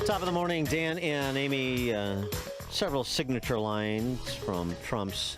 Top of the morning, Dan and Amy. Several signature lines from Trump's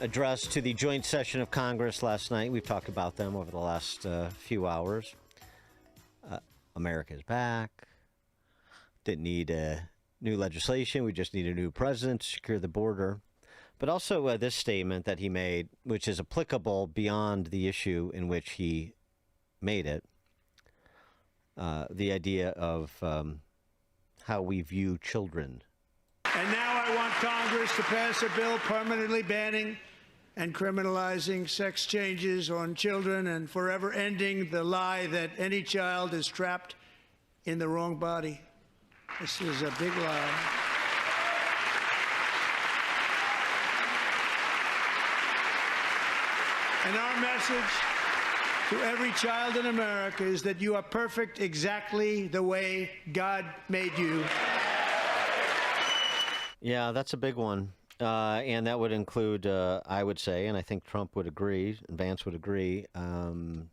address to the joint session of Congress last night. We've talked about them over the last few hours. America's back. Didn't need new legislation. We just need a new president to secure the border. But also this statement that he made, which is applicable beyond the issue in which he made it. The idea of how we view children. And now I want Congress to pass a bill permanently banning and criminalizing sex changes on children and forever ending the lie that any child is trapped in the wrong body. This is a big lie. And our message to every child in America is that you are perfect exactly the way God made you. Yeah, that's a big one. And that would include, I would say, and I think Trump would agree, and Vance would agree,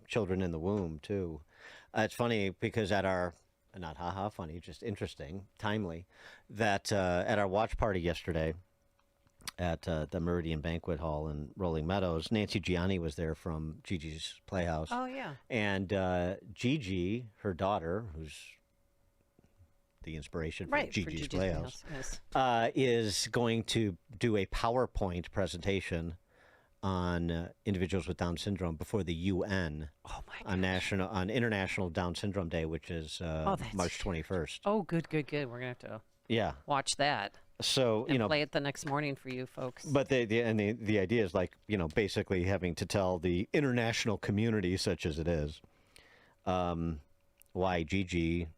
children in the womb, too. It's funny because at our, not haha funny, just interesting, timely, that at our watch party yesterday at the Meridian Banquet Hall in Rolling Meadows, Nancy Gianni was there from Gigi's Playhouse. Oh, yeah. And Gigi, her daughter, who's the inspiration for Gigi's Playhouse, yes. Is going to do a PowerPoint presentation on individuals with Down syndrome before the UN on International Down Syndrome Day, which is March 21st. Oh, good. We're going to have to watch that. So, and play it the next morning for you folks. But the idea is basically having to tell the international community, such as it is, why Gigi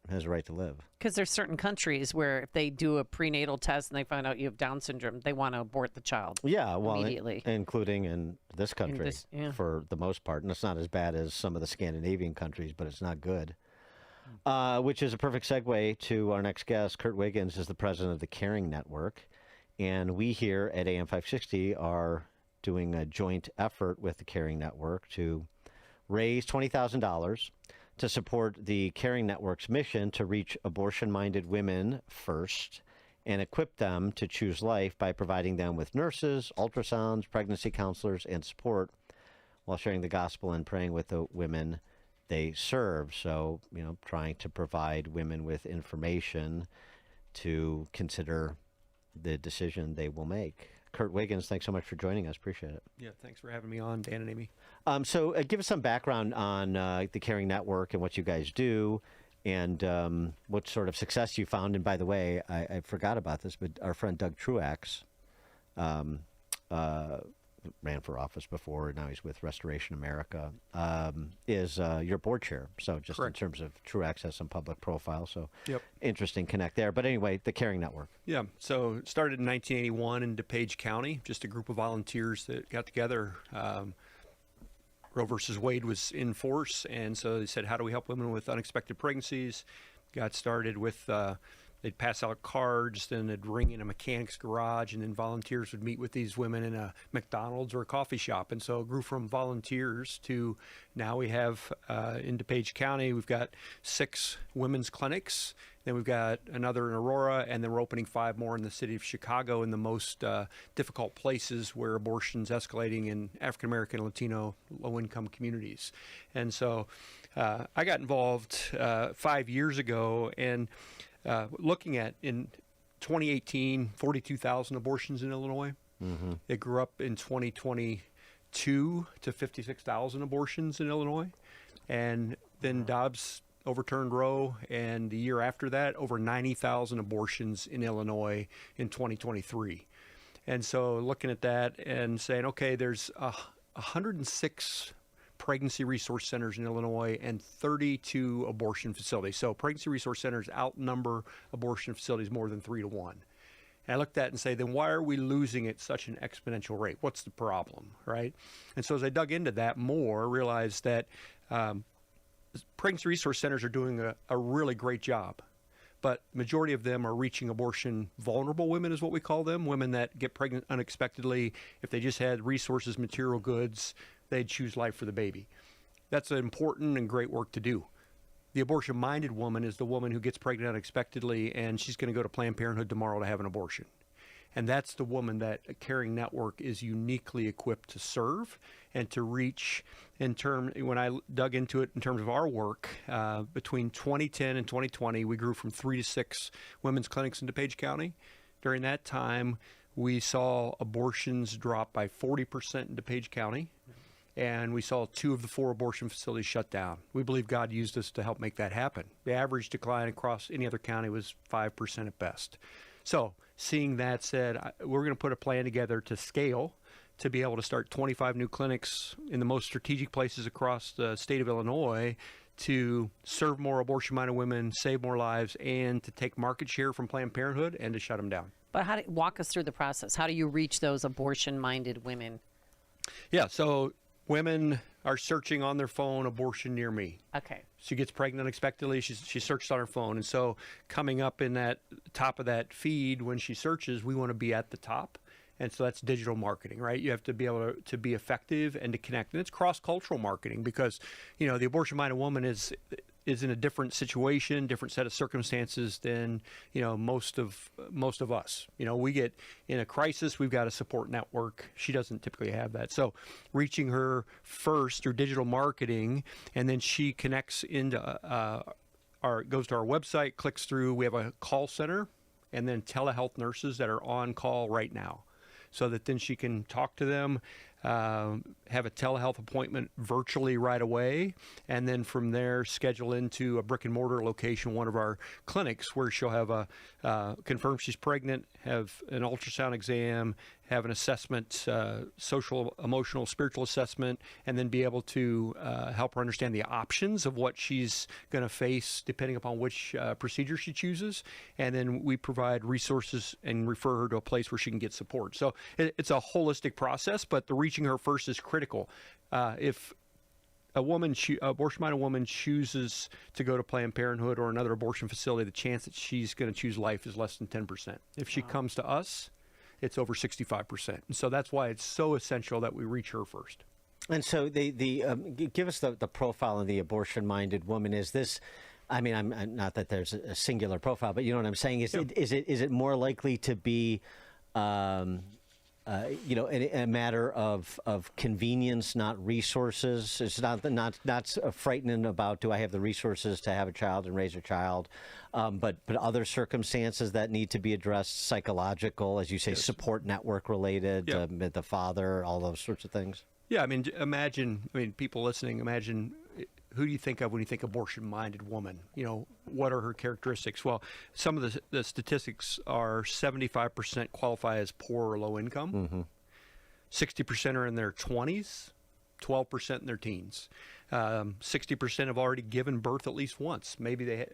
has a right to live. Because there's certain countries where if they do a prenatal test and they find out you have Down syndrome, they want to abort the child. Yeah, well, immediately. Including in this country for the most part. And it's not as bad as some of the Scandinavian countries, but it's not good. Which is a perfect segue to our next guest. Kirt Wiggins is the president of the Caring Network. And we here at AM 560 are doing a joint effort with the Caring Network to raise $20,000 to support the Caring Network's mission to reach abortion-minded women first and equip them to choose life by providing them with nurses, ultrasounds, pregnancy counselors, and support while sharing the gospel and praying with the women they serve. So, trying to provide women with information to consider the decision they will make. Kirt Wiggins, thanks so much for joining us. Appreciate it. Yeah, thanks for having me on, Dan and Amy. So give us some background on the Caring Network and what you guys do and what sort of success you found. And by the way, I forgot about this, but our friend Doug Truax ran for office before. Now he's with Restoration America, is your board chair. So just Correct. In terms of Truax has some public profile. So Yep. Interesting connect there. But anyway, the Caring Network. Yeah, so it started in 1981 in DuPage County, just a group of volunteers that got together. Roe versus Wade was in force, and so they said, how do we help women with unexpected pregnancies? Got started with they'd pass out cards, then they'd ring in a mechanic's garage, and then volunteers would meet with these women in a McDonald's or a coffee shop. And so it grew from volunteers to now we have in DuPage County, we've got 6 women's clinics. Then we've got another in Aurora, and then we're opening 5 more in the city of Chicago in the most difficult places where abortion's escalating in African-American, Latino, low-income communities. And so I got involved 5 years ago, and looking at in 2018, 42,000 abortions in Illinois. Mm-hmm. It grew up in 2022 to 56,000 abortions in Illinois. And then Dobbs overturned Roe, and the year after that, over 90,000 abortions in Illinois in 2023. And so looking at that and saying, okay, there's 106 pregnancy resource centers in Illinois and 32 abortion facilities. So pregnancy resource centers outnumber abortion facilities more than 3 to 1. And I looked at it and say, then why are we losing at such an exponential rate? What's the problem, right? And so as I dug into that more, realized that pregnancy resource centers are doing a really great job. But majority of them are reaching abortion vulnerable women is what we call them, women that get pregnant unexpectedly. If they just had resources, material goods, they'd choose life for the baby. That's an important and great work to do. The abortion-minded woman is the woman who gets pregnant unexpectedly, and she's going to go to Planned Parenthood tomorrow to have an abortion. And that's the woman that a Caring Network is uniquely equipped to serve and to reach. When I dug into it in terms of our work, between 2010 and 2020, we grew from 3 to 6 women's clinics in DuPage County. During that time, we saw abortions drop by 40% in DuPage County, and we saw 2 of the 4 abortion facilities shut down. We believe God used us to help make that happen. The average decline across any other county was 5% at best. So, seeing that said, we're going to put a plan together to scale to be able to start 25 new clinics in the most strategic places across the state of Illinois to serve more abortion-minded women, save more lives, and to take market share from Planned Parenthood and to shut them down. But walk us through the process. How do you reach those abortion-minded women? Yeah, so women are searching on their phone, abortion near me. Okay. She gets pregnant unexpectedly. She searched on her phone. And so coming up in that top of that feed when she searches, we want to be at the top. And so that's digital marketing, right? You have to be able to be effective and to connect. And it's cross-cultural marketing because, the abortion-minded woman is in a different situation, different set of circumstances than, most of us. We get in a crisis, we've got a support network. She doesn't typically have that. So reaching her first through digital marketing, and then she connects into goes to our website, clicks through. We have a call center and then telehealth nurses that are on call right now, so that then she can talk to them, have a telehealth appointment virtually right away, and then from there schedule into a brick and mortar location, one of our clinics, where she'll have confirm she's pregnant, have an ultrasound exam, have an assessment, social, emotional, spiritual assessment, and then be able to help her understand the options of what she's going to face depending upon which procedure she chooses. And then we provide resources and refer her to a place where she can get support. So it's a holistic process, but the reaching her first is critical. If a abortion-minded woman chooses to go to Planned Parenthood or another abortion facility, the chance that she's going to choose life is less than 10%. If she comes to us, it's over 65%. And so that's why it's so essential that we reach her first. And so give us the profile of the abortion-minded woman. Is this, I'm not that there's a singular profile, but you know what I'm saying? Is it more likely to be, a matter of convenience, not resources? It's not frightening about, do I have the resources to have a child and raise a child? But other circumstances that need to be addressed, psychological, as you say, support network related, the father, all those sorts of things. Yeah, people listening, imagine, who do you think of when you think abortion-minded woman? What are her characteristics? Well, some of the statistics are 75% qualify as poor or low income, mm-hmm. 60% are in their 20s, 12% in their teens. 60% have already given birth at least once. Maybe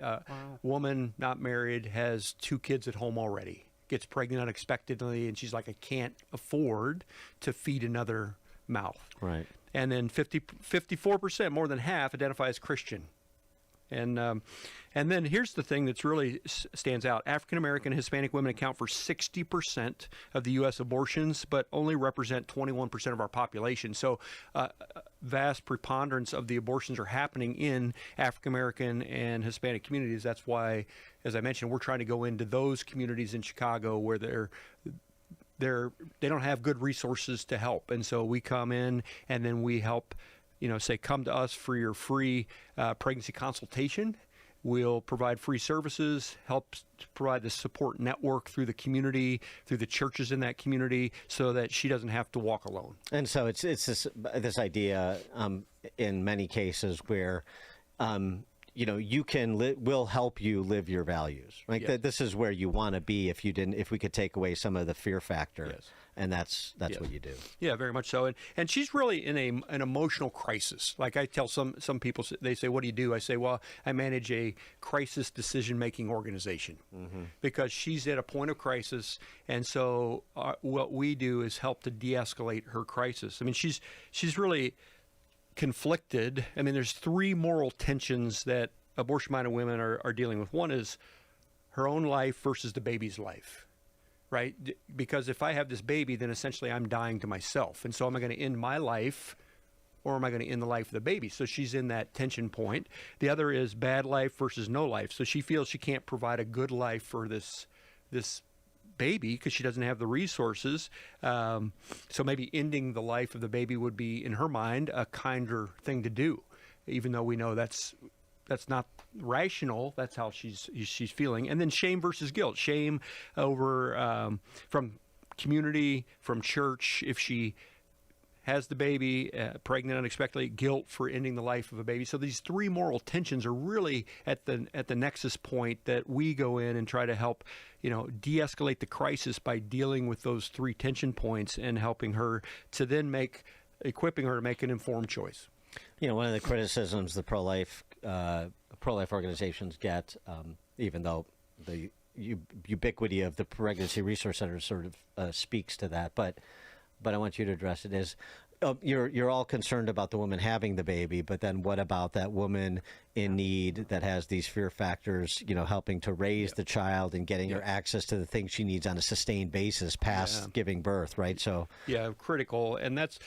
woman not married has 2 kids at home already, gets pregnant unexpectedly, and she's like, I can't afford to feed another mouth. Right. And then 54%, more than half, identify as Christian. And then here's the thing that's really stands out. African American and Hispanic women account for 60% of the U.S. abortions, but only represent 21% of our population. So vast preponderance of the abortions are happening in African American and Hispanic communities. That's why, as I mentioned, we're trying to go into those communities in Chicago where they don't have good resources to help. And so we come in and then we help, say, come to us for your free pregnancy consultation. We'll provide free services, help to provide the support network through the community, through the churches in that community, so that she doesn't have to walk alone. And so it's this idea in many cases where we'll help you live your values. Right? Yes. This is where you want to be if we could take away some of the fear factor. Yes. And that's what you do. Yeah, very much so. And she's really in an emotional crisis. Like I tell some people, they say, what do you do? I say, well, I manage a crisis decision-making organization, mm-hmm. because she's at a point of crisis. And so what we do is help to de-escalate her crisis. She's really conflicted. There's 3 moral tensions that abortion-minded women are dealing with. One is her own life versus the baby's life, right? Because if I have this baby, then essentially I'm dying to myself. And so am I going to end my life or am I going to end the life of the baby? So she's in that tension point. The other is bad life versus no life. So she feels she can't provide a good life for this baby because she doesn't have the resources. So maybe ending the life of the baby would be, in her mind, a kinder thing to do, even though we know that's not rational. That's how she's feeling. And then shame versus guilt. Shame over from community, from church, if she has the baby, pregnant unexpectedly, guilt for ending the life of a baby. So these three moral tensions are really at the nexus point that we go in and try to help, de-escalate the crisis by dealing with those three tension points and helping her to then equipping her to make an informed choice. One of the criticisms the pro-life organizations get, even though the ubiquity of the pregnancy resource center sort of speaks to that, but I want you to address it, is you're all concerned about the woman having the baby, but then what about that woman in need that has these fear factors, helping to raise the child and getting her access to the things she needs on a sustained basis past giving birth, right? So critical. And that's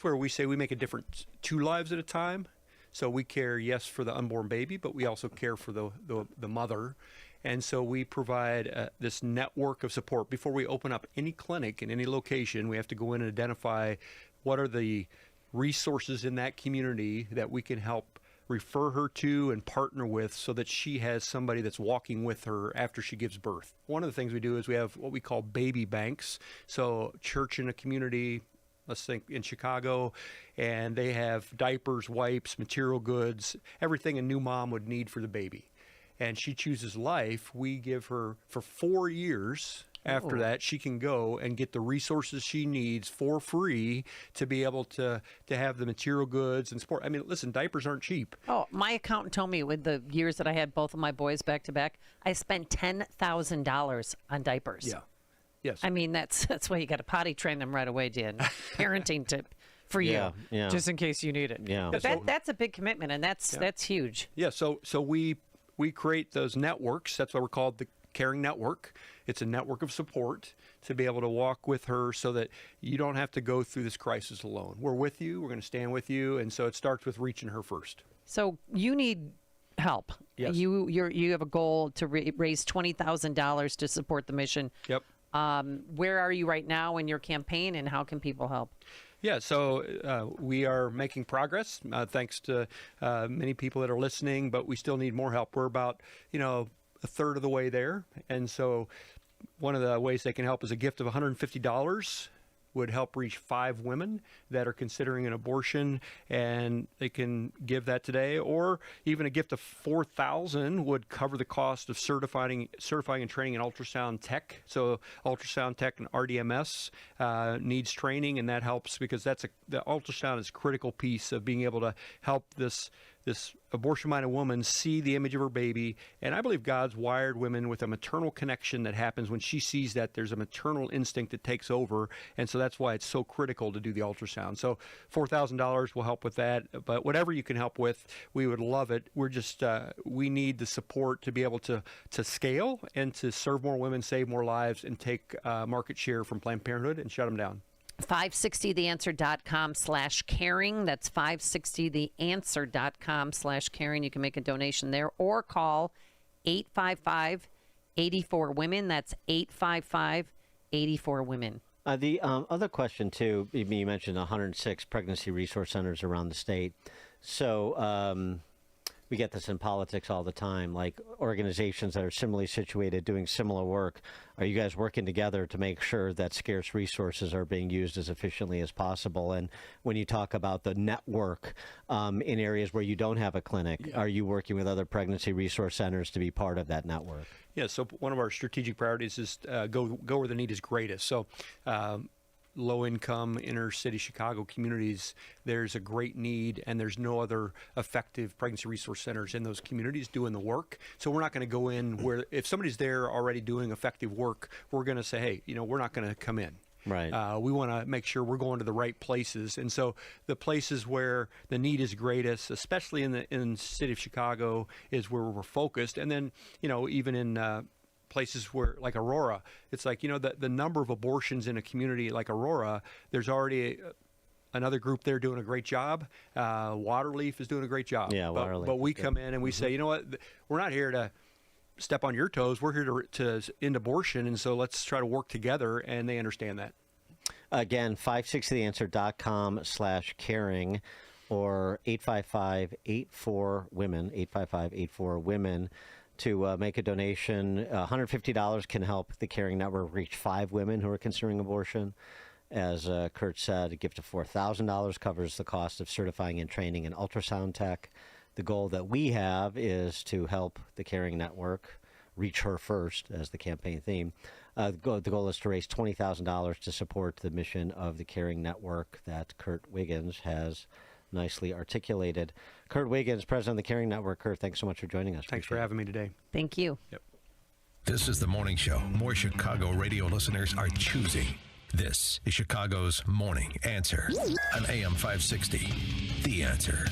where we say we make a difference 2 lives at a time. So we care, yes, for the unborn baby, but we also care for the mother. And so we provide this network of support. Before we open up any clinic in any location, we have to go in and identify what are the resources in that community that we can help refer her to and partner with so that she has somebody that's walking with her after she gives birth. One of the things we do is we have what we call baby banks. So church in a community, let's think in Chicago, and they have diapers, wipes, material goods, everything a new mom would need for the baby. And she chooses life, we give her for 4 years. After that, she can go and get the resources she needs for free to be able to have the material goods and support. I mean, listen, diapers aren't cheap. Oh, my accountant told me with the years that I had both of my boys back to back, I spent $10,000 on diapers. Yeah. Yes. I mean, that's why you got to potty train them right away, Dan. Parenting tip for you, just in case you need it. Yeah. But that's a big commitment, and that's huge. Yeah. So we create those networks. That's why we're called the Caring Network. It's a network of support to be able to walk with her so that you don't have to go through this crisis alone. We're with you. We're going to stand with you. And so it starts with reaching her first. So you need help. Yes. You have a goal to raise $20,000 to support the mission. Yep. Where are you right now in your campaign, and how can people help? Yeah, so we are making progress thanks to many people that are listening, but we still need more help. We're about, a third of the way there. And so one of the ways they can help is a gift of $150 would help reach 5 women that are considering an abortion, and they can give that today. Or even a gift of $4,000 would cover the cost of certifying and training in ultrasound tech. So ultrasound tech and RDMS needs training, and that helps because the ultrasound is a critical piece of being able to help this abortion-minded woman see the image of her baby. And I believe God's wired women with a maternal connection that happens when she sees that. There's a maternal instinct that takes over, and so that's why it's so critical to do the ultrasound. So $4,000 will help with that, but whatever you can help with, we would love it. We're just we need the support to be able to scale and to serve more women, save more lives, and take market share from Planned Parenthood and shut them down. 560theanswer.com/caring. That's 560theanswer.com/caring. You can make a donation there or call 855-84-WOMEN. That's 855-84-WOMEN. The other question, too, you mentioned 106 pregnancy resource centers around the state. So we get this in politics all the time, like organizations that are similarly situated doing similar work. Are you guys working together to make sure that scarce resources are being used as efficiently as possible? And when you talk about the network in areas where you don't have a clinic, are you working with other pregnancy resource centers to be part of that network? Yeah, so one of our strategic priorities is go where the need is greatest. So low-income inner-city Chicago communities, there's a great need, and there's no other effective pregnancy resource centers in those communities doing the work. So we're not going to go in where, if somebody's there already doing effective work, we're going to say, hey, we're not going to come in. Right. We want to make sure we're going to the right places. And so the places where the need is greatest, especially in the city of Chicago, is where we're focused. And then, even in places where, like Aurora, it's like, the number of abortions in a community like Aurora, there's already another group there doing a great job. Waterleaf is doing a great job. Yeah, Waterleaf. But we come in and we say, you know what? We're not here to step on your toes. We're here to end abortion, and so let's try to work together, and they understand that. Again, 560theanswer.com/caring or 855-84-WOMEN, 855-84-WOMEN to make a donation. $150 can help the Caring Network reach 5 women who are considering abortion. As Kirt said, a gift of $4,000 covers the cost of certifying and training in ultrasound tech. The goal that we have is to help the Caring Network reach her first, as the campaign theme. The goal is to raise $20,000 to support the mission of the Caring Network that Kirt Wiggins has nicely articulated. Kirt Wiggins, president of the Caring Network. Kirt, thanks so much for joining us. Thanks for having me today. Thank you. Yep. This is the morning show more Chicago radio listeners are choosing. This is Chicago's Morning Answer on AM 560. The Answer.